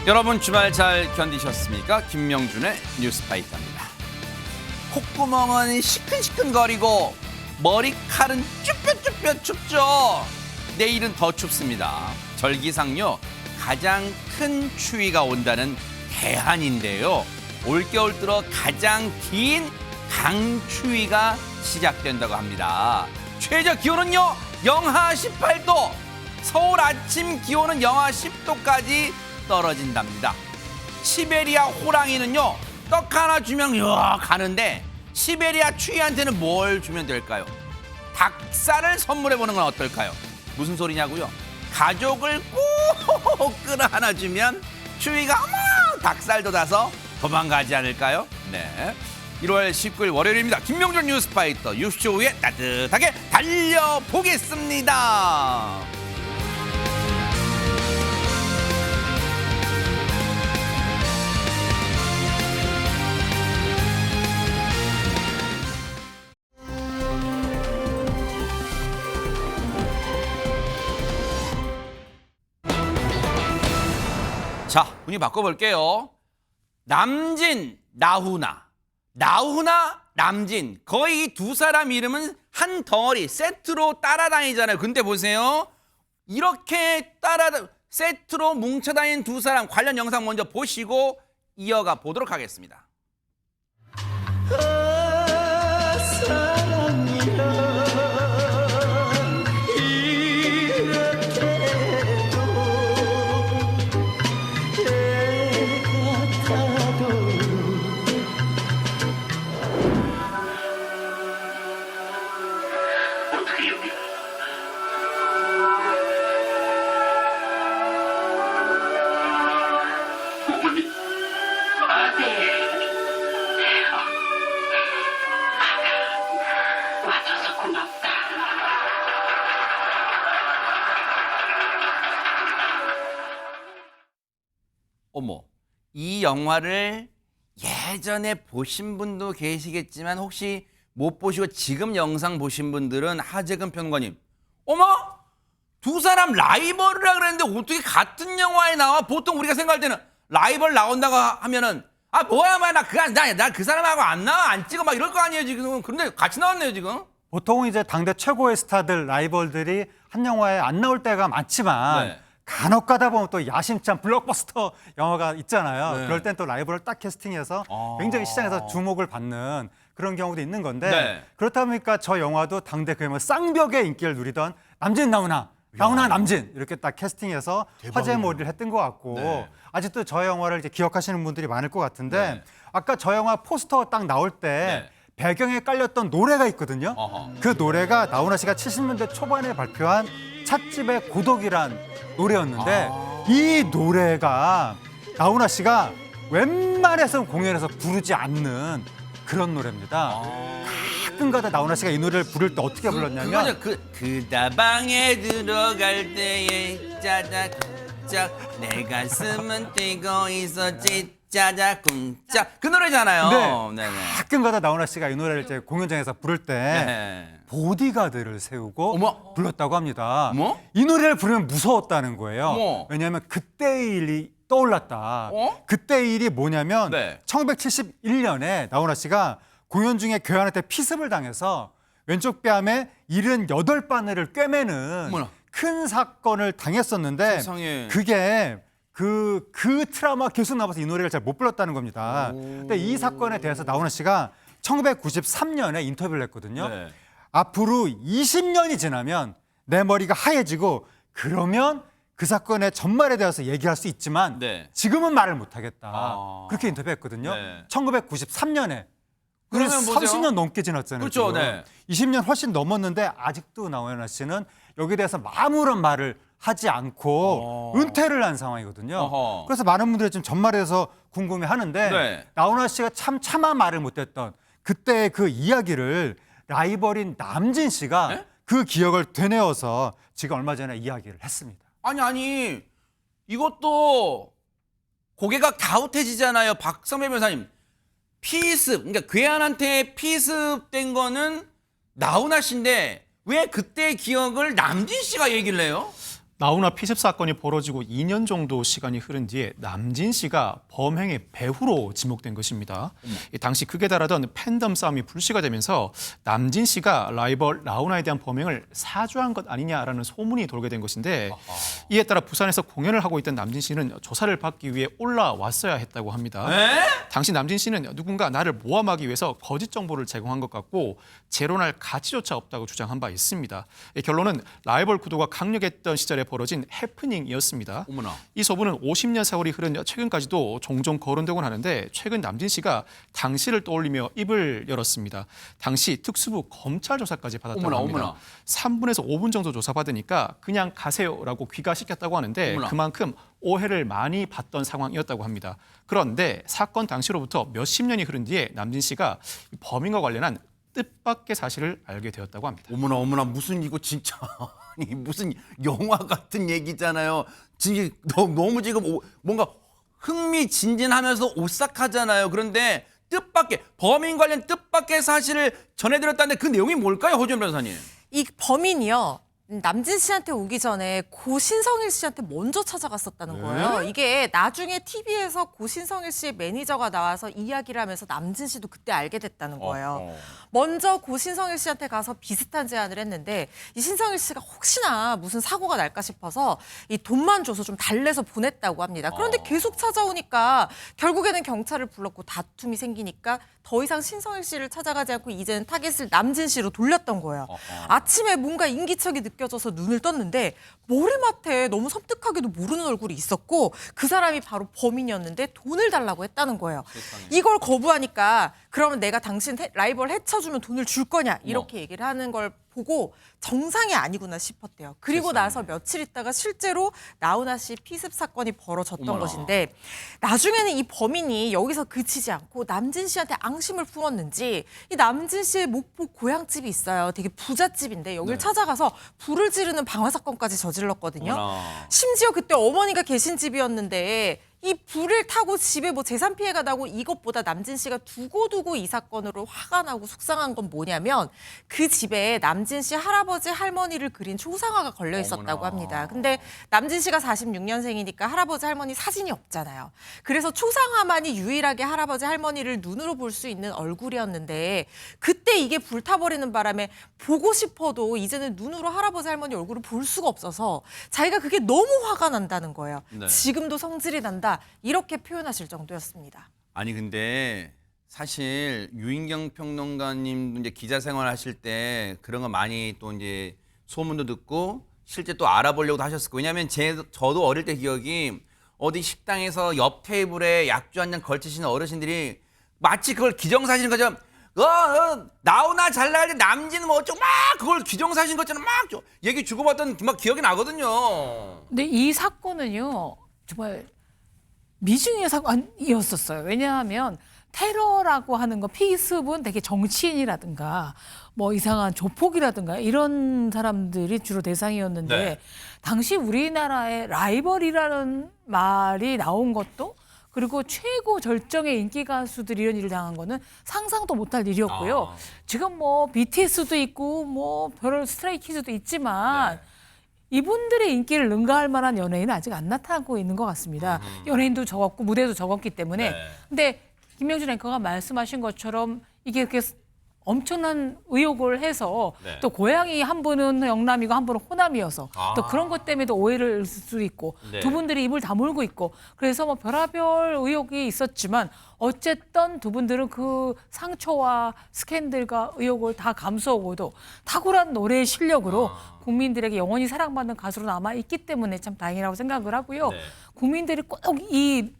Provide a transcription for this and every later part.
여러분 주말 잘 견디셨습니까? 김명준의 뉴스파이터입니다. 콧구멍은 시큰시큰거리고 머리칼은 쭈뼛쭈뼛 춥죠. 내일은 더 춥습니다. 절기상요 가장 큰 추위가 온다는 대한인데요. 올겨울 들어 가장 긴 강추위가 시작된다고 합니다. 최저 기온은요 영하 18도, 서울 아침 기온은 영하 10도까지 떨어진답니다. 시베리아 호랑이는요 떡 하나 주면 가는데 시베리아 추위한테는 뭘 주면 될까요? 닭살을 선물해보는 건 어떨까요? 무슨 소리냐고요? 가족을 꼭 끌어 하나 주면 추위가 어머 닭살 돋아서 도망가지 않을까요? 네. 1월 19일 월요일입니다. 김명준 뉴스파이터 60초 후에 따뜻하게 달려보겠습니다. 자, 분위기 바꿔볼게요. 남진, 나훈아. 나훈아, 남진. 거의 두 사람 이름은 한 덩어리 세트로 따라다니잖아요. 근데 보세요. 이렇게 세트로 뭉쳐다니는 두 사람 관련 영상 먼저 보시고 이어가 보도록 하겠습니다. 와줘서 고맙다. 어머, 이 영화를 예전에 보신 분도 계시겠지만 혹시 못 보시고 지금 영상 보신 분들은 하재근 평론가님, 어머, 두 사람 라이벌이라 그랬는데 어떻게 같은 영화에 나와? 보통 우리가 생각할 때는 라이벌 나온다고 하면은 아 뭐야 나 그 사람하고 안 나와 안 찍어 막 이럴 거 아니에요 지금. 그런데 같이 나왔네요 지금. 보통은 이제 당대 최고의 스타들, 라이벌들이 한 영화에 안 나올 때가 많지만 네. 간혹 가다 보면 또 야심찬 블록버스터 영화가 있잖아요. 네. 그럴 땐 또 라이벌을 딱 캐스팅해서 굉장히 시장에서 주목을 받는 그런 경우도 있는 건데 네. 그렇다 보니까 저 영화도 당대 그야말로 쌍벽의 인기를 누리던 남진 나훈아, 나훈아 남진 이렇게 딱 캐스팅해서 화제몰이를 했던 것 같고 네. 아직도 저 영화를 이제 기억하시는 분들이 많을 것 같은데 네. 아까 저 영화 포스터 딱 나올 때 네. 배경에 깔렸던 노래가 있거든요. 어허. 그 노래가 나훈아 씨가 70년대 초반에 발표한 찻집의 고독이란 노래였는데 이 노래가 나훈아 씨가 웬만해서 공연에서 부르지 않는 그런 노래입니다. 가끔가다 나훈아 씨가 이 노래를 부를 때 어떻게 불렀냐면 그 다방에 들어갈 때에 짜자쿵짝 내 가슴은 뛰고 있었지 짜자쿵짝 그 노래잖아요. 네. 네네. 가끔가다 나훈아 씨가 이 노래를 이제 공연장에서 부를 때 네. 보디가드를 세우고 어머. 불렀다고 합니다. 어머? 이 노래를 부르면 무서웠다는 거예요. 어머. 왜냐하면 그때의 일이 떠올랐다. 어? 그때의 일이 뭐냐면 네. 1971년에 나훈아 씨가 공연 중에 교환한테 피습을 당해서 왼쪽 뺨에 78바늘을 꿰매는 어머나. 큰 사건을 당했었는데 세상에. 그게 그 트라우마 계속 남아서 이 노래를 잘 못 불렀다는 겁니다. 근데 이 사건에 대해서 나훈아 씨가 1993년에 인터뷰를 했거든요. 네. 앞으로 20년이 지나면 내 머리가 하얘지고 그러면 그 사건의 전말에 대해서 얘기할 수 있지만 네. 지금은 말을 못하겠다. 아. 그렇게 인터뷰했거든요. 네. 1993년에. 그러면 보세요. 30년 넘게 지났잖아요. 그렇죠, 지금. 네. 20년 훨씬 넘었는데 아직도 나훈아 씨는 여기에 대해서 아무런 말을 하지 않고 은퇴를 한 상황이거든요. 어허. 그래서 많은 분들이 지금 전말에 대해서 궁금해하는데 네. 나훈아 씨가 차마 말을 못했던 그때의 그 이야기를 라이벌인 남진 씨가 네? 그 기억을 되뇌어서 지금 얼마 전에 이야기를 했습니다. 아니 이것도 고개가 갸웃해지잖아요. 박성배 변호사님. 피습, 그러니까 괴한한테 피습된 거는 나훈아 씨인데 왜 그때의 기억을 남진 씨가 얘기를 해요? 나훈아 피습 사건이 벌어지고 2년 정도 시간이 흐른 뒤에 남진 씨가 범행의 배후로 지목된 것입니다. 이 당시 극에 달하던 팬덤 싸움이 불씨가 되면서 남진 씨가 라이벌 나훈아에 대한 범행을 사주한 것 아니냐라는 소문이 돌게 된 것인데 이에 따라 부산에서 공연을 하고 있던 남진 씨는 조사를 받기 위해 올라왔어야 했다고 합니다. 당시 남진 씨는 누군가 나를 모함하기 위해서 거짓 정보를 제공한 것 같고 재론할 가치조차 없다고 주장한 바 있습니다. 결론은 라이벌 구도가 강력했던 시절에 벌어진 해프닝이었습니다. 어머나. 이 소문은 50년 세월이 흐른 최근까지도 종종 거론되곤 하는데 최근 남진 씨가 당시를 떠올리며 입을 열었습니다. 당시 특수부 검찰 조사까지 받았다고 어머나, 합니다. 어머나. 3분에서 5분 정도 조사받으니까 그냥 가세요라고 귀가시켰다고 하는데 어머나. 그만큼 오해를 많이 받던 상황이었다고 합니다. 그런데 사건 당시로부터 몇십 년이 흐른 뒤에 남진 씨가 범인과 관련한 뜻밖의 사실을 알게 되었다고 합니다. 어머나 어머나 무슨 이거 진짜 아니 무슨 영화 같은 얘기잖아요. 진짜 너무 지금 뭔가 흥미진진하면서 오싹하잖아요. 그런데 뜻밖의 범인 관련 뜻밖의 사실을 전해드렸다는데 그 내용이 뭘까요, 허준 변호사님? 이 범인이요. 남진 씨한테 오기 전에 고신성일 씨한테 먼저 찾아갔었다는 거예요. 이게 나중에 TV에서 고신성일 씨의 매니저가 나와서 이야기를 하면서 남진 씨도 그때 알게 됐다는 거예요. 먼저 고신성일 씨한테 가서 비슷한 제안을 했는데 이 신성일 씨가 혹시나 무슨 사고가 날까 싶어서 이 돈만 줘서 좀 달래서 보냈다고 합니다. 그런데 계속 찾아오니까 결국에는 경찰을 불렀고 다툼이 생기니까 더 이상 신성일 씨를 찾아가지 않고 이제는 타겟을 남진 씨로 돌렸던 거예요. 아침에 뭔가 인기척이 느껴져서 눈을 떴는데 머리맡에 너무 섬뜩하게도 모르는 얼굴이 있었고 그 사람이 바로 범인이었는데 돈을 달라고 했다는 거예요. 이걸 거부하니까 그러면 내가 당신 라이벌 해쳐주면 돈을 줄 거냐 이렇게 얘기를 하는 걸 보고 정상이 아니구나 싶었대요. 그리고 나서 며칠 있다가 실제로 나훈아 씨 피습 사건이 벌어졌던 어머나. 것인데 나중에는 이 범인이 여기서 그치지 않고 남진 씨한테 앙심을 품었는지 이 남진 씨의 목포 고향집이 있어요. 되게 부잣집인데 여기를 찾아가서 불을 지르는 방화 사건까지 저질렀거든요. 어머나. 심지어 그때 어머니가 계신 집이었는데 이 불을 타고 집에 뭐 재산 피해가 나고 이것보다 남진 씨가 두고두고 이 사건으로 화가 나고 속상한 건 뭐냐면 그 집에 남진 씨 할아버지 할머니를 그린 초상화가 걸려 있었다고 어머나. 합니다. 근데 남진 씨가 46년생이니까 할아버지 할머니 사진이 없잖아요. 그래서 초상화만이 유일하게 할아버지 할머니를 눈으로 볼 수 있는 얼굴이었는데 그때 이게 불타버리는 바람에 보고 싶어도 이제는 눈으로 할아버지 할머니 얼굴을 볼 수가 없어서 자기가 그게 너무 화가 난다는 거예요. 네. 지금도 성질이 난다. 이렇게 표현하실 정도였습니다. 아니 근데 사실 유인경 평론가님도 이제 기자 생활하실 때 그런 거 많이 또 이제 소문도 듣고 실제 또 알아보려고도 하셨을 거예요. 왜냐하면 저도 어릴 때 기억이 어디 식당에서 옆 테이블에 약주 한 잔 걸치시는 어르신들이 마치 그걸 기정사실인 것처럼 나오나 잘 나갈 때 남진은 뭐 어쩌고 막 그걸 기정사실인 것처럼 막 얘기 주고받던 막 기억이 나거든요. 근데 이 사건은요 정말 미중의 사건이었었어요. 왜냐하면 테러라고 하는 거 피습은 되게 정치인이라든가 뭐 이상한 조폭이라든가 이런 사람들이 주로 대상이었는데 네. 당시 우리나라에 라이벌이라는 말이 나온 것도 그리고 최고 절정의 인기 가수들이 이런 일을 당한 거는 상상도 못할 일이었고요. 지금 뭐 BTS도 있고 뭐 별을 스트레이키즈도 있지만 이분들의 인기를 능가할 만한 연예인은 아직 안 나타나고 있는 것 같습니다. 연예인도 적었고 무대도 적었기 때문에. 근데 김명준 앵커가 말씀하신 것처럼 이게 이렇게 엄청난 의혹을 해서 또 고향이 한 분은 영남이고 한 분은 호남이어서 또 그런 것 때문에도 오해를 을 수도 있고 두 분들이 입을 다물고 있고 그래서 뭐 별의별 의혹이 있었지만 어쨌든 두 분들은 그 상처와 스캔들과 의혹을 다 감수하고도 탁월한 노래의 실력으로 국민들에게 영원히 사랑받는 가수로 남아있기 때문에 참 다행이라고 생각을 하고요. 국민들이 꼭 이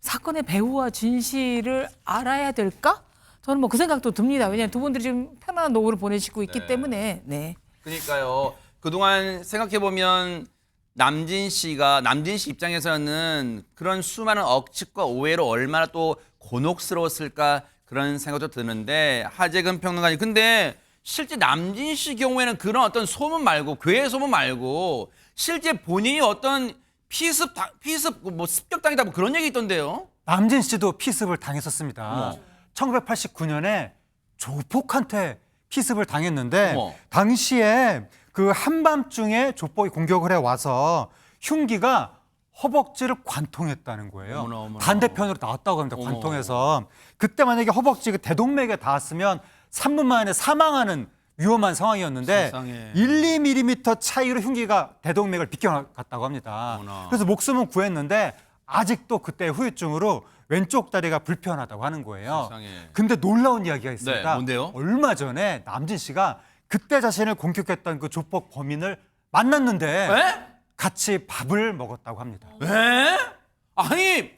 사건의 배후와 진실을 알아야 될까? 저는 뭐 그 생각도 듭니다. 왜냐하면 두 분들이 지금 편안한 노후를 보내시고 있기 때문에. 네. 그러니까요. 그동안 생각해보면 남진 씨 입장에서는 그런 수많은 억측과 오해로 얼마나 또 곤혹스러웠을까 그런 생각도 드는데 하재근 평론가님 근데 실제 남진 씨 경우에는 그런 어떤 소문 말고 괴의 소문 말고 실제 본인이 어떤 피습 뭐 습격당했다 뭐 그런 얘기 있던데요. 남진 씨도 피습을 당했었습니다. 1989년에 조폭한테 피습을 당했는데 어머. 당시에 그 한밤중에 조폭이 공격을 해와서 흉기가 허벅지를 관통했다는 거예요. 어머나, 어머나. 반대편으로 나왔다고 합니다. 어머. 관통해서. 그때 만약에 허벅지 그 대동맥에 닿았으면 3분 만에 사망하는 위험한 상황이었는데 세상에. 1~2mm 차이로 흉기가 대동맥을 비껴갔다고 합니다. 어머나. 그래서 목숨은 구했는데 아직도 그때 후유증으로 왼쪽 다리가 불편하다고 하는 거예요. 세상에. 근데 놀라운 이야기가 있습니다. 네, 뭔데요? 얼마 전에 남진 씨가 그때 자신을 공격했던 그 조폭 범인을 만났는데 에? 같이 밥을 먹었다고 합니다. 에? 아니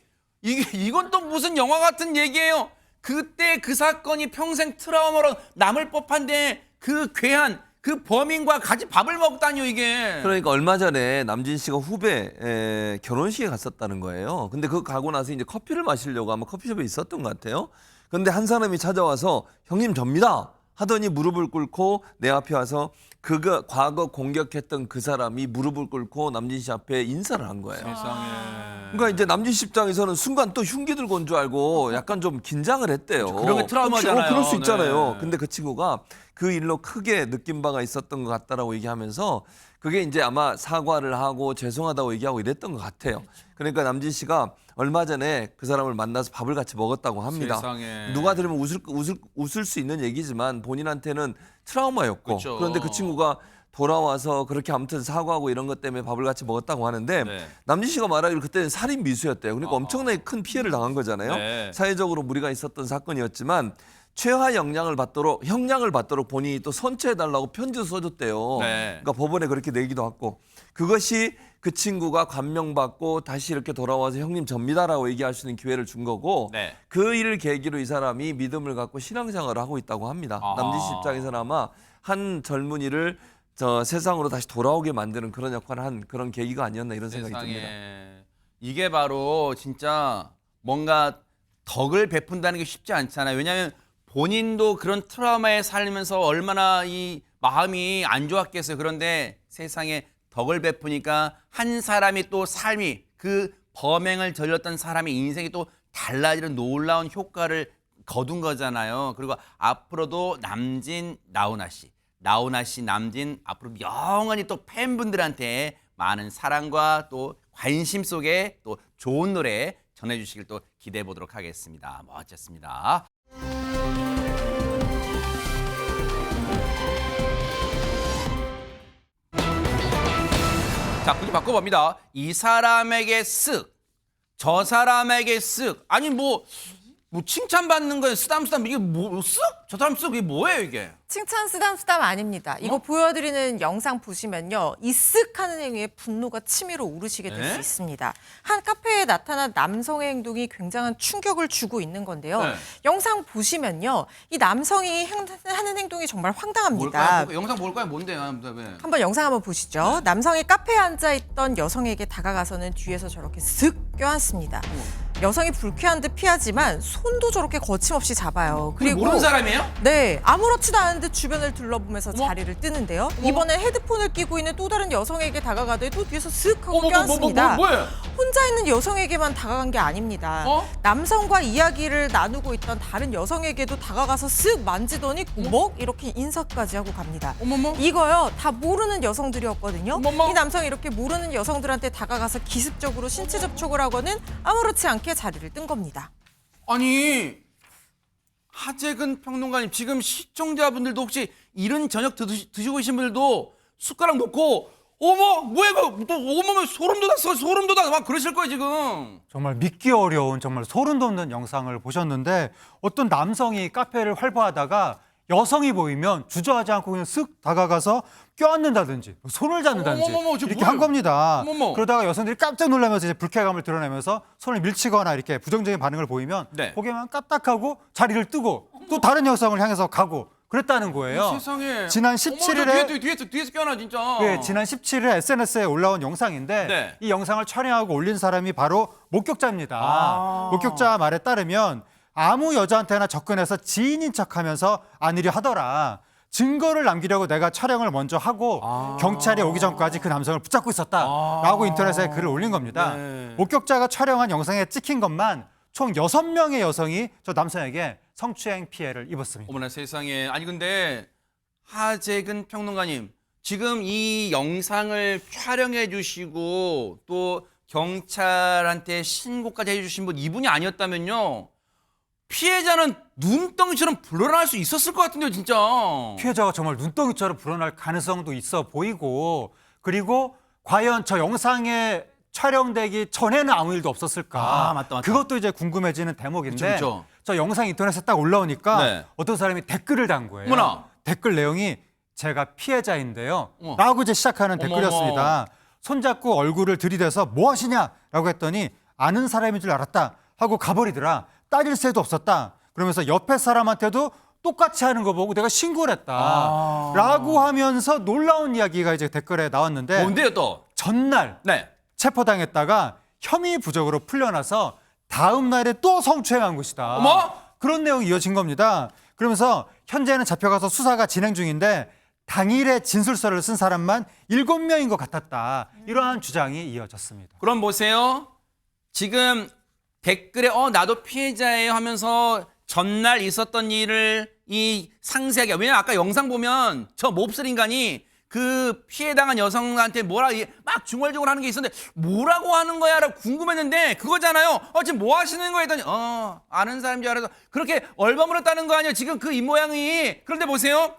이건 또 무슨 영화 같은 얘기예요. 그때 그 사건이 평생 트라우마로 남을 법한데 그 괴한 그 범인과 같이 밥을 먹다니요 이게. 그러니까 얼마 전에 남진 씨가 후배 결혼식에 갔었다는 거예요. 근데 그거 가고 나서 이제 커피를 마시려고 아마 커피숍에 있었던 것 같아요. 근데 한 사람이 찾아와서 형님 접니다 하더니 무릎을 꿇고 내 앞에 와서 그가 과거 공격했던 그 사람이 무릎을 꿇고 남진 씨 앞에 인사를 한 거예요. 세상에. 그러니까 이제 남진 씨 입장에서는 순간 또 흉기 들고 온 줄 알고 약간 좀 긴장을 했대요. 그런 게 트라우마잖아요. 혹시, 그럴 수 있잖아요. 네. 근데 그 친구가 그 일로 크게 느낀 바가 있었던 것 같다라고 얘기하면서 그게 이제 아마 사과를 하고 죄송하다고 얘기하고 이랬던 것 같아요. 그러니까 남진 씨가 얼마 전에 그 사람을 만나서 밥을 같이 먹었다고 합니다. 세상에. 누가 들으면 웃을 수 있는 얘기지만 본인한테는 트라우마였고 그쵸. 그런데 그 친구가 돌아와서 그렇게 아무튼 사과하고 이런 것 때문에 밥을 같이 먹었다고 하는데 네. 남진 씨가 말하기로 그때는 살인 미수였대요. 그러니까 엄청나게 큰 피해를 당한 거잖아요. 네. 사회적으로 무리가 있었던 사건이었지만 최하 형량을 받도록 본인이 또 선처해달라고 편지도 써줬대요. 네. 그러니까 법원에 그렇게 내기도 했고 그것이 그 친구가 감명받고 다시 이렇게 돌아와서 형님 접니다라고 얘기할 수 있는 기회를 준 거고 네. 그 일을 계기로 이 사람이 믿음을 갖고 신앙생활을 하고 있다고 합니다. 아하. 남진 씨 입장에서는 아마 한 젊은이를 세상으로 다시 돌아오게 만드는 그런 역할을 한 그런 계기가 아니었나 이런 생각이 듭니다. 세상에. 이게 바로 진짜 뭔가 덕을 베푼다는 게 쉽지 않잖아요. 왜냐하면 본인도 그런 트라우마에 살면서 얼마나 이 마음이 안 좋았겠어요. 그런데 세상에 덕을 베푸니까 한 사람이 또 삶이 그 범행을 저질렀던 사람의 인생이 또 달라지는 놀라운 효과를 거둔 거잖아요. 그리고 앞으로도 남진, 나훈아 씨, 남진 앞으로 영원히 또 팬분들한테 많은 사랑과 또 관심 속에 또 좋은 노래 전해주시길 또 기대해 보도록 하겠습니다. 멋졌습니다. 자, 분위 바꿔봅니다. 이 사람에게 쓱, 저 사람에게 쓱. 아니 뭐 칭찬받는 거예요. 쓰담쓰담 이게 뭐 쓱? 저 사람 쓱 이게 뭐예요 이게? 칭찬 쓰담쓰담 아닙니다. 이거 보여드리는 영상 보시면요. 이 쓱 하는 행위에 분노가 치밀어 오르시게 될 수 네? 있습니다. 한 카페에 나타난 남성의 행동이 굉장한 충격을 주고 있는 건데요. 네. 영상 보시면요. 이 남성이 하는 행동이 정말 황당합니다. 뭘까요? 영상 볼까요? 뭔데요? 왜? 한번 영상 한번 보시죠. 남성이 카페에 앉아있던 여성에게 다가가서는 뒤에서 저렇게 슥 껴안습니다. 여성이 불쾌한 듯 피하지만 손도 저렇게 거침없이 잡아요. 그리고 모르는 사람이에요? 네, 아무렇지도 않은 듯 주변을 둘러보면서 자리를 뜨는데요. 이번엔 헤드폰을 끼고 있는 또 다른 여성에게 다가가더니 또 뒤에서 슥 하고 껴안습니다. 뭐예요? 혼자 있는 여성에게만 다가간 게 아닙니다. 어? 남성과 이야기를 나누고 있던 다른 여성에게도 다가가서 쓱 만지더니 먹 이렇게 인사까지 하고 갑니다. 어머머. 이거요 다 모르는 여성들이었거든요. 어머머. 이 남성이 이렇게 모르는 여성들한테 다가가서 기습적으로 신체 접촉을 하고는 아무렇지 않게 자리를 뜬 겁니다. 아니 하재근 평론가님 지금 시청자분들도 혹시 이런 저녁 드시고 계신 분들도 숟가락 놓고 어머 뭐야 이거 또 어머 소름 돋았어 막 그러실 거예요 지금. 정말 믿기 어려운 정말 소름 돋는 영상을 보셨는데 어떤 남성이 카페를 활보하다가 여성이 보이면 주저하지 않고 그냥 쓱 다가가서 껴안는다든지 손을 잡는다든지 어머머머, 저 이렇게 뭐예요? 한 겁니다. 어머머. 그러다가 여성들이 깜짝 놀라면서 이제 불쾌감을 드러내면서 손을 밀치거나 이렇게 부정적인 반응을 보이면 네. 고개만 까딱하고 자리를 뜨고 또 다른 여성을 향해서 가고 그랬다는 거예요. 세상에. 지난 어머, 17일에 뒤에서 껴나 진짜. 네, 지난 17일 SNS에 올라온 영상인데 네. 이 영상을 촬영하고 올린 사람이 바로 목격자입니다. 아. 목격자 말에 따르면 아무 여자한테나 접근해서 지인인 척하면서 안으려 하더라. 증거를 남기려고 내가 촬영을 먼저 하고 경찰이 오기 전까지 그 남성을 붙잡고 있었다라고 인터넷에 글을 올린 겁니다. 네. 목격자가 촬영한 영상에 찍힌 것만 총 6명의 여성이 저 남성에게 성추행 피해를 입었습니다. 어머나 세상에. 아니 근데 하재근 평론가님 지금 이 영상을 촬영해 주시고 또 경찰한테 신고까지 해주신 분 이분이 아니었다면요. 피해자는 눈덩이처럼 불어날 수 있었을 것 같은데요, 진짜. 피해자가 정말 눈덩이처럼 불어날 가능성도 있어 보이고, 그리고 과연 저 영상에 촬영되기 전에는 아무 일도 없었을까? 아, 맞다. 그것도 이제 궁금해지는 대목인데, 그쵸. 저 영상 인터넷에 딱 올라오니까 네. 어떤 사람이 댓글을 단 거예요. 어머나. 댓글 내용이 제가 피해자인데요. 어머. 라고 이제 시작하는 어머, 댓글이었습니다. 손잡고 얼굴을 들이대서 뭐 하시냐라고 했더니 아는 사람인 줄 알았다 하고 가버리더라. 따질 새도 없었다. 그러면서 옆에 사람한테도 똑같이 하는 거 보고 내가 신고를 했다. 라고 하면서 놀라운 이야기가 이제 댓글에 나왔는데, 뭔데요, 또? 전날 네. 체포당했다가 혐의 부적으로 풀려나서 다음 날에 또 성추행한 것이다. 어머? 그런 내용이 이어진 겁니다. 그러면서 현재는 잡혀가서 수사가 진행 중인데 당일에 진술서를 쓴 사람만 7명인 것 같았다. 이러한 주장이 이어졌습니다. 그럼 보세요. 지금 댓글에 나도 피해자예요 하면서 전날 있었던 일을 이 상세하게, 왜냐면 아까 영상 보면 저 몹쓸 인간이 그 피해당한 여성한테 막 중얼중얼 하는 게 있었는데 뭐라고 하는 거야 라고 궁금했는데 그거잖아요. 지금 뭐 하시는 거야 했더니 아는 사람인 줄 알아서 그렇게 얼버무렸다는 거 아니에요. 지금 그 입모양이. 그런데 보세요.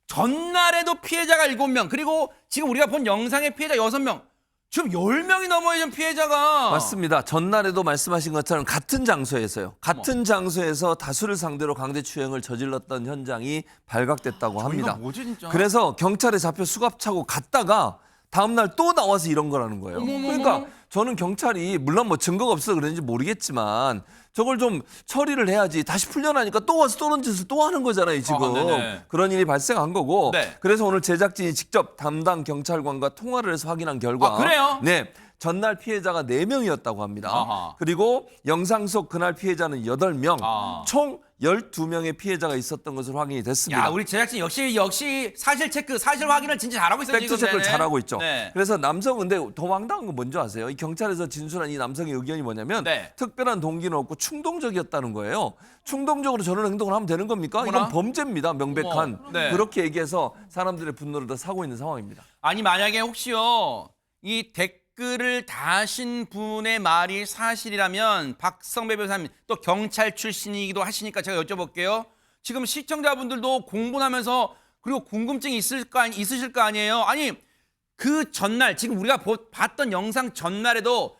전날에도 피해자가 7명, 그리고 지금 우리가 본 영상의 피해자 6명, 지금 10명이 넘어요, 지금 피해자가. 맞습니다. 전날에도 말씀하신 것처럼 같은 장소에서요. 같은 장소에서 다수를 상대로 강제추행을 저질렀던 현장이 발각됐다고 합니다. 이거 뭐지, 진짜? 그래서 경찰에 잡혀 수갑차고 갔다가 다음날 또 나와서 이런 거라는 거예요. 그러니까 저는 경찰이 물론 뭐 증거가 없어서 그런지 모르겠지만 저걸 좀 처리를 해야지. 다시 풀려나니까 또 와서 또 그런 짓을 또 하는 거잖아요, 지금. 네네. 그런 일이 발생한 거고. 네. 그래서 오늘 제작진이 직접 담당 경찰관과 통화를 해서 확인한 결과. 그래요? 네. 전날 피해자가 4명이었다고 합니다. 아하. 그리고 영상 속 그날 피해자는 8명, 아. 총 12명의 피해자가 있었던 것으로 확인이 됐습니다. 야, 우리 제작진 역시 사실 체크, 사실 확인을 진짜 잘하고 있어요, 팩트 지금. 체크를 네네. 잘하고 있죠. 네. 그래서 남성, 근데 더 황당한 건 뭔지 아세요? 이 경찰에서 진술한 이 남성의 의견이 뭐냐면 네. 특별한 동기는 없고 충동적이었다는 거예요. 충동적으로 저런 행동을 하면 되는 겁니까? 어머나. 이건 범죄입니다. 명백한. 어머. 네. 그렇게 얘기해서 사람들의 분노를 더 사고 있는 상황입니다. 아니, 만약에 혹시요, 이 댓글을 다신 분의 말이 사실이라면 박성배 변호사님 또 경찰 출신이기도 하시니까 제가 여쭤볼게요. 지금 시청자분들도 공분하면서 그리고 궁금증이 있으실 거 아니에요. 아니, 그 전날, 지금 우리가 봤던 영상 전날에도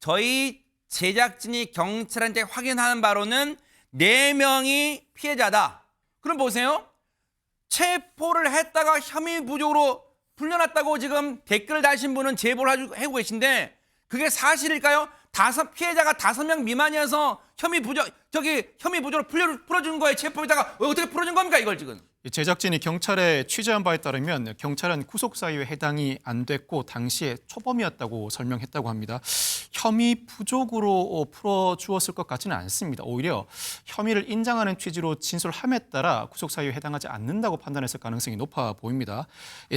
저희 제작진이 경찰한테 확인하는 바로는 4명이 피해자다. 그럼 보세요. 체포를 했다가 혐의 부족으로 풀려났다고 지금 댓글 다신 분은 제보를 하고 계신데 그게 사실일까요? 피해자가 5명 미만이어서 혐의 부족으로 풀어준 거예요. 체포에다가 어떻게 풀어준 겁니까, 이걸 지금? 제작진이 경찰에 취재한 바에 따르면 경찰은 구속 사유에 해당이 안 됐고 당시에 초범이었다고 설명했다고 합니다. 혐의 부족으로 풀어주었을 것 같지는 않습니다. 오히려 혐의를 인정하는 취지로 진술함에 따라 구속 사유에 해당하지 않는다고 판단했을 가능성이 높아 보입니다.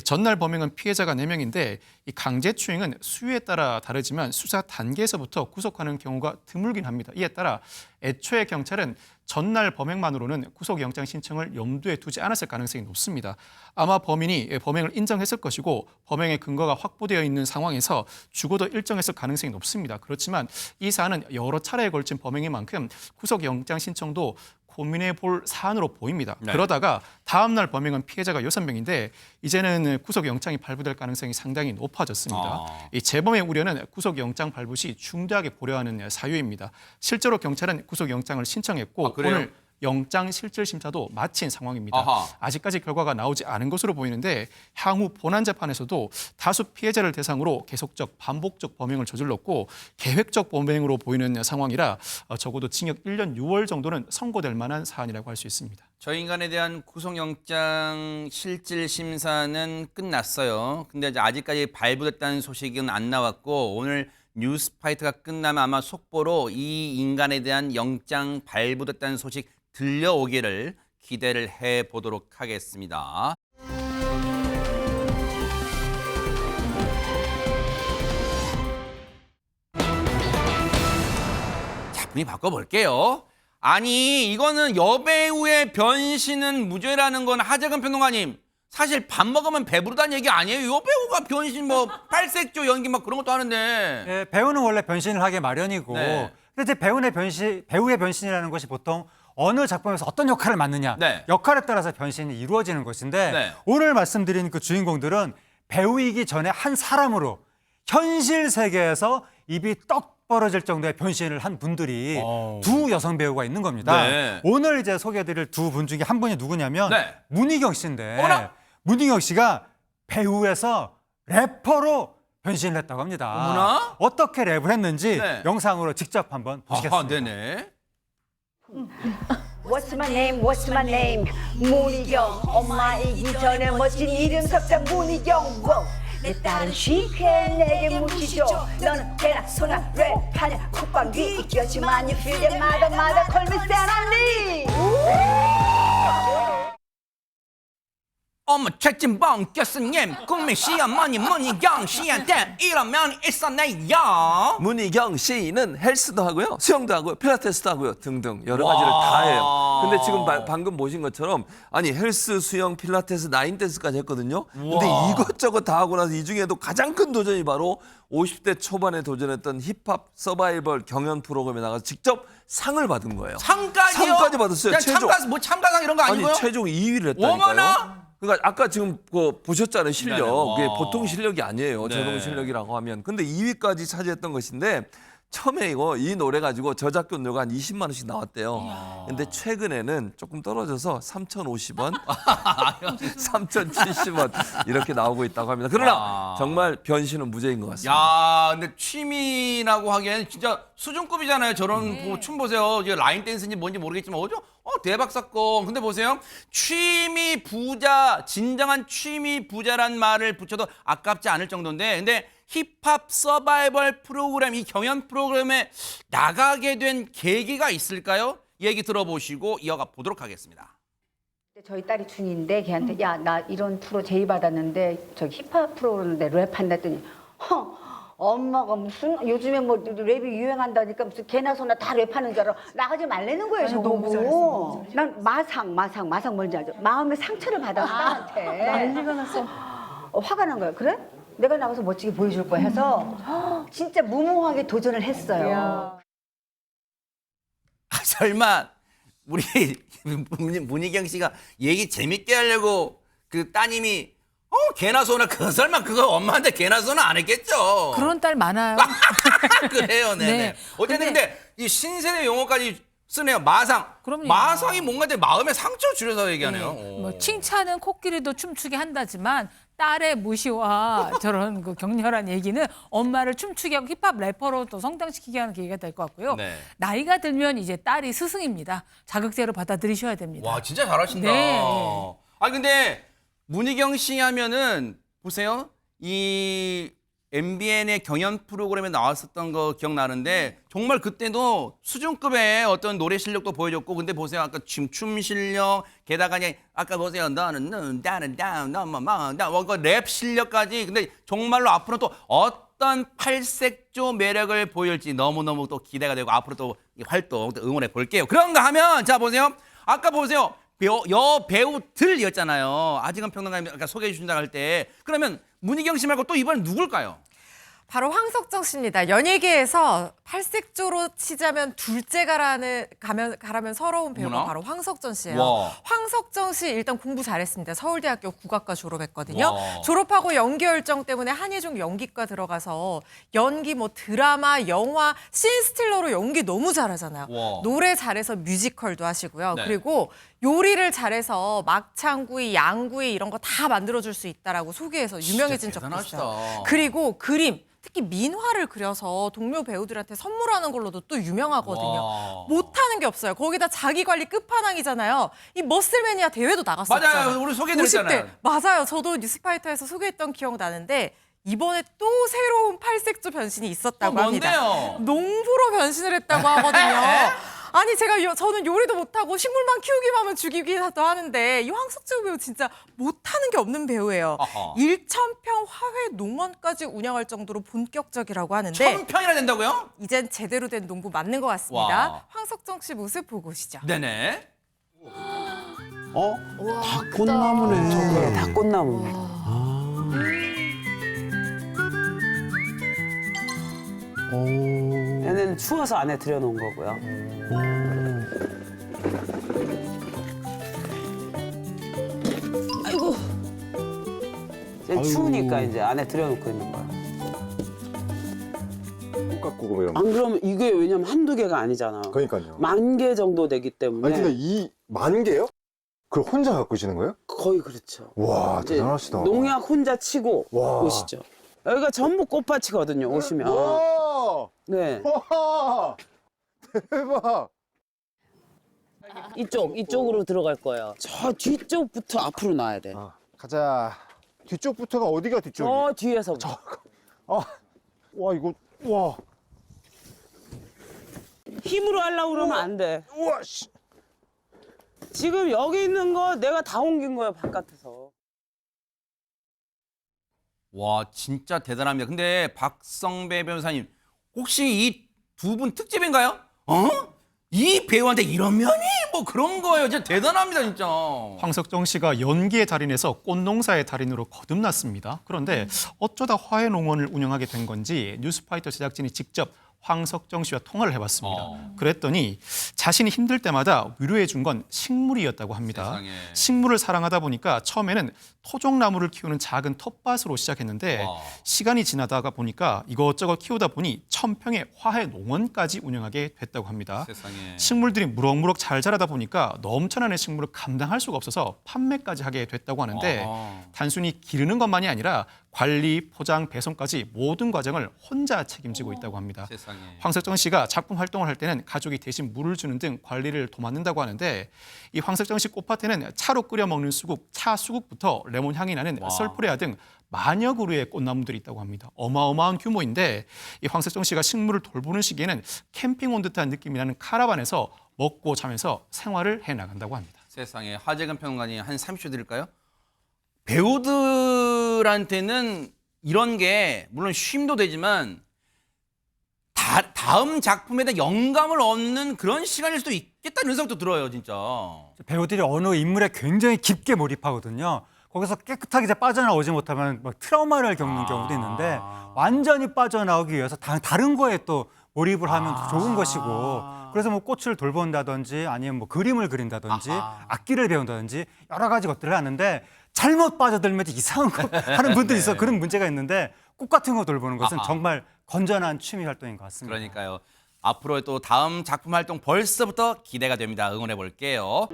전날 범행은 피해자가 4명인데 이 강제추행은 수위에 따라 다르지만 수사 단계에서부터 구속하는 경우가 드물긴 합니다. 이에 따라 애초에 경찰은 전날 범행만으로는 구속영장 신청을 염두에 두지 않았을 가능성이 높습니다. 아마 범인이 범행을 인정했을 것이고 범행의 근거가 확보되어 있는 상황에서 죽어도 일정했을 가능성이 높습니다. 그렇지만 이 사안은 여러 차례에 걸친 범행인 만큼 구속영장 신청도 고민해 볼 사안으로 보입니다. 네. 그러다가 다음 날 범행은 피해자가 6명인데 이제는 구속영장이 발부될 가능성이 상당히 높아졌습니다. 이 재범의 우려는 구속영장 발부 시 중대하게 고려하는 사유입니다. 실제로 경찰은 구속영장을 신청했고 그래요? 오늘 영장 실질 심사도 마친 상황입니다. 아하. 아직까지 결과가 나오지 않은 것으로 보이는데 향후 본안 재판에서도 다수 피해자를 대상으로 계속적 반복적 범행을 저질렀고 계획적 범행으로 보이는 상황이라 적어도 징역 1년 6월 정도는 선고될 만한 사안이라고 할 수 있습니다. 저 인간에 대한 구속영장 실질 심사는 끝났어요. 근데 이제 아직까지 발부됐다는 소식은 안 나왔고 오늘 뉴스파이트가 끝나면 아마 속보로 이 인간에 대한 영장 발부됐다는 소식 들려오기를 기대를 해보도록 하겠습니다. 자, 분위기 바꿔볼게요. 아니, 이거는 여배우의 변신은 무죄라는 건 하재근 평론가님, 사실 밥 먹으면 배부르다는 얘기 아니에요. 요 배우가 변신 뭐 팔색조 연기 막 그런 것도 하는데. 예, 배우는 원래 변신을 하게 마련이고 네. 근데 이제 배우의 변신이라는 것이 보통 어느 작품에서 어떤 역할을 맡느냐 네. 역할에 따라서 변신이 이루어지는 것인데 네. 오늘 말씀드린 그 주인공들은 배우이기 전에 한 사람으로 현실 세계에서 입이 떡 벌어질 정도의 변신을 한 분들이 두 여성 배우가 있는 겁니다. 네. 오늘 이제 소개해드릴 두 분 중에 한 분이 누구냐면 네. 문희경 씨인데 어머나! 문희경 씨가 배우에서 래퍼로 변신을 했다고 합니다. 어머나? 어떻게 랩을 했는지 네. 영상으로 직접 한번 보시겠습니다. 네네. What's my name? What's my name? 문희경. 엄마이기 전에 멋진 이름 석자 문희경. Wow. 내 딸은 시크해 내게 묻히죠. 너는 개나 소나 랩하냐 콧방귀 이겼지만 you feel that 마다 call me Sandy. 어머 채찍봉 꼈으님 국민 시어머니 문희경 씨한테 이러면 있었네요. 문희경 씨는 헬스도 하고요, 수영도 하고요, 필라테스도 하고요 등등 여러 가지를 다 해요. 근데 지금 방금 보신 것처럼 아니 헬스, 수영, 필라테스, 나인댄스까지 했거든요. 근데 이것저것 다 하고 나서 이 중에도 가장 큰 도전이 바로 50대 초반에 도전했던 힙합 서바이벌 경연 프로그램에 나가서 직접 상을 받은 거예요. 상까지요? 상까지 받았어요. 그냥 참가상 이런 거 아니고요? 아니 최종 2위를 했다니까요. 어머나! 그러니까 아까 지금 보셨잖아요, 실력. 네, 네. 그게 와. 보통 실력이 아니에요. 네. 저동 실력이라고 하면. 근데 2위까지 차지했던 것인데 처음에 이 노래 가지고 저작권료가 한 20만 원씩 나왔대요. 근데 최근에는 조금 떨어져서 3,050원, 3,070원 이렇게 나오고 있다고 합니다. 그러나 와. 정말 변신은 무죄인 것 같습니다. 야, 근데 취미라고 하기에는 진짜 수준급이잖아요. 저런 뭐 춤 보세요. 이게 라인 댄스인지 뭔지 모르겠지만 대박 사건. 근데 보세요. 취미 부자, 진정한 취미 부자란 말을 붙여도 아깝지 않을 정도인데, 근데 힙합 서바이벌 프로그램, 이 경연 프로그램에 나가게 된 계기가 있을까요? 얘기 들어보시고 이어가 보도록 하겠습니다. 저희 딸이 중인데 걔한테 야 나 이런 프로 제의 받았는데 저 힙합 프로그램인데 랩한다 했더니 엄마가 무슨 요즘에 뭐 랩이 유행한다니까 무슨 개나 소나 다 랩하는 줄 알아. 나가지 말라는 거예요 저보고. 난 마상 뭔지 알죠? 마음의 상처를 받았어 딸한테. 난리가 났어. 화가 난 거야. 그래? 내가 나가서 멋지게 보여줄 거야 해서 진짜 무모하게 도전을 했어요. 설마 우리 문희경 씨가 얘기 재밌게 하려고 그 따님이 개나 소나 설마 그거 엄마한테 개나 소나 안 했겠죠? 그런 딸 많아요. 그래요, 네네. 네. 어쨌든 근데 이 신세대 용어까지 쓰네요. 마상. 그럼요. 마상이 뭔가 내 마음의 상처 줄여서 얘기하네요. 뭐 칭찬은 코끼리도 춤추게 한다지만 딸의 무시와 저런 그 격렬한 얘기는 엄마를 춤추게 하고 힙합 래퍼로 또 성장시키게 하는 계기가 될 것 같고요. 네. 나이가 들면 이제 딸이 스승입니다. 자극제로 받아들이셔야 됩니다. 와, 진짜 잘하신다. 네. 아니 근데 문희경 씨 하면은 보세요. 이 MBN의 경연 프로그램에 나왔었던 거 기억나는데 정말 그때도 수준급의 어떤 노래 실력도 보여줬고 근데 보세요. 아까 춤 실력 게다가 그냥 아까 보세요. 너는 다른 다운 랩 실력까지 근데 정말로 앞으로 또 어떤 팔색조 매력을 보일지 너무너무 또 기대가 되고 앞으로 또 이 활동 또 응원해 볼게요. 그런가 하면 자 보세요. 아까 보세요. 여배우들이었잖아요. 아직은 평론가님 아까 소개해 주신다고 할 때 그러면 문희경 씨 말고 또 이번엔 누굴까요? 바로 황석정 씨입니다. 연예계에서 팔색조로 치자면 가라면 서러운 배우가 어머나? 바로 황석정 씨예요. 와. 황석정 씨 일단 공부 잘했습니다. 서울대학교 국악과 졸업했거든요. 와. 졸업하고 연기 열정 때문에 한예종 연기과 들어가서 연기 뭐 드라마, 영화, 씬스틸러로 연기 너무 잘하잖아요. 와. 노래 잘해서 뮤지컬도 하시고요. 네. 그리고 요리를 잘해서 막창구이, 양구이 이런 거 다 만들어줄 수 있다라고 소개해서 유명해진 적도 대단하시다. 있어요. 그리고 그림, 특히 민화를 그려서 동료 배우들한테 선물하는 걸로도 또 유명하거든요. 와. 못하는 게 없어요. 거기다 자기 관리 끝판왕이잖아요. 이 머슬매니아 대회도 나갔었죠. 맞아요. 우리 소개해드렸잖아요. 50대. 맞아요. 저도 뉴스파이터에서 소개했던 기억 나는데 이번에 또 새로운 팔색조 변신이 있었다고 합니다. 뭔데요? 농부로 변신을 했다고 하거든요. 아니 저는 요리도 못하고 식물만 키우기만 하면 죽이기도 하는데 이 황석정 배우 진짜 못하는 게 없는 배우예요. 아하. 1,000평 화훼 농원까지 운영할 정도로 본격적이라고 하는데 1,000평이나 된다고요? 이젠 제대로 된 농부 맞는 것 같습니다. 와. 황석정 씨 모습 보고 오시죠. 네네. 다 꽃나무네. 다 꽃나무네. 얘는 추워서 안에 들여놓은 거고요. 아이고. 이제 추우니까 이제 안에 들여놓고 있는 거야. 똑같고 그러면. 안 그러면 이게 왜냐면 한두 개가 아니잖아. 그러니까요. 10,000개 정도 되기 때문에. 아니 근데 이 10,000개요? 그걸 혼자 가꾸시는 거예요? 거의 그렇죠. 와 이제 대단하시다. 농약 혼자 치고 와. 오시죠. 여기가 전부 꽃밭이거든요. 오시면. 와, 네. 와, 대박. 이쪽으로 들어갈 거예요. 저 뒤쪽부터 앞으로 놔야 돼. 가자. 뒤쪽부터가 어디가 뒤쪽이? 저 뒤에서. 와 이거 와. 힘으로 하려고 그러면 안 돼. 우와 씨. 지금 여기 있는 거 내가 다 옮긴 거야, 바깥에서. 와, 진짜 대단합니다. 근데 박성배 변호사님, 혹시 이 두 분 특집인가요? 이 배우한테 이런 면이 뭐 그런 거예요. 진짜 대단합니다, 진짜. 황석정 씨가 연기의 달인에서 꽃농사의 달인으로 거듭났습니다. 그런데 어쩌다 화훼농원을 운영하게 된 건지 뉴스파이터 제작진이 직접 황석정 씨와 통화를 해봤습니다. 그랬더니 자신이 힘들 때마다 위로해 준 건 식물이었다고 합니다. 세상에. 식물을 사랑하다 보니까 처음에는 토종나무를 키우는 작은 텃밭으로 시작했는데 와. 시간이 지나다가 보니까 이것저것 키우다 보니 1,000평의 화훼농원까지 운영하게 됐다고 합니다. 세상에. 식물들이 무럭무럭 잘 자라다 보니까 넘쳐나는 식물을 감당할 수가 없어서 판매까지 하게 됐다고 하는데 단순히 기르는 것만이 아니라 관리, 포장, 배송까지 모든 과정을 혼자 책임지고 있다고 합니다. 세상에. 황석정 씨가 작품 활동을 할 때는 가족이 대신 물을 주는 등 관리를 도맡는다고 하는데 이 황석정 씨 꽃밭에는 차로 끓여 먹는 수국, 차 수국부터 레몬 향이 나는 썰포레아 등 만여 그루의 꽃나무들이 있다고 합니다. 어마어마한 규모인데 이 황석정 씨가 식물을 돌보는 시기에는 캠핑 온 듯한 느낌이 나는 카라반에서 먹고 자면서 생활을 해나간다고 합니다. 세상에. 하재근 평론가님 한 30초 드릴까요? 배우들한테는 이런 게 물론 쉼도 되지만 다음 작품에 대한 영감을 얻는 그런 시간일 수도 있겠다는 생각도 들어요, 진짜. 배우들이 어느 인물에 굉장히 깊게 몰입하거든요. 거기서 깨끗하게 이제 빠져나오지 못하면 막 트라우마를 겪는 경우도 있는데 완전히 빠져나오기 위해서 다른 거에 또 몰입을 하면 더 좋은 것이고 그래서 뭐 꽃을 돌본다든지 아니면 뭐 그림을 그린다든지 악기를 배운다든지 여러 가지 것들을 하는데 잘못 빠져들면 이상한 거 하는 분들이 있어. 그런 문제가 있는데 꽃 같은 거 돌보는 것은 정말 건전한 취미 활동인 것 같습니다. 그러니까요. 앞으로 또 다음 작품 활동 벌써부터 기대가 됩니다. 응원해 볼게요.